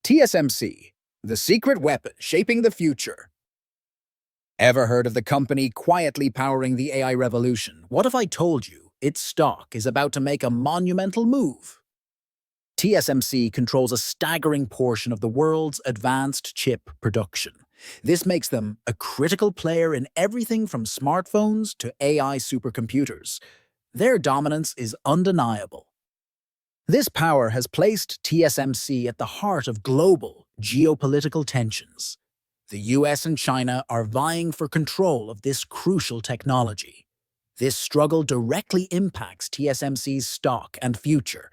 TSMC, the secret weapon shaping the future. Ever heard of the company quietly powering the AI revolution? What if I told you its stock is about to make a monumental move? TSMC controls a staggering portion of the world's advanced chip production. This makes them a critical player in everything from smartphones to AI supercomputers. Their dominance is undeniable. This power has placed TSMC at the heart of global geopolitical tensions. The US and China are vying for control of this crucial technology. This struggle directly impacts TSMC's stock and future.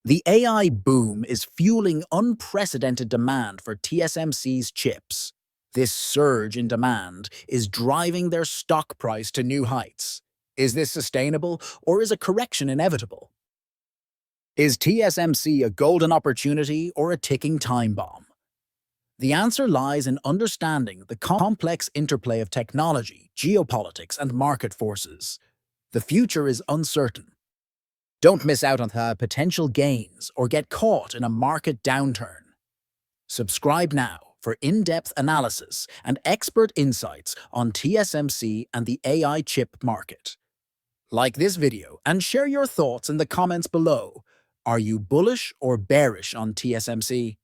The AI boom is fueling unprecedented demand for TSMC's chips. This surge in demand is driving their stock price to new heights. Is this sustainable, or is a correction inevitable? Is TSMC a golden opportunity or a ticking time bomb? The answer lies in understanding the complex interplay of technology, geopolitics, and market forces. The future is uncertain. Don't miss out on the potential gains or get caught in a market downturn. Subscribe now for in-depth analysis and expert insights on TSMC and the AI chip market. Like this video and share your thoughts in the comments below. Are you bullish or bearish on TSMC?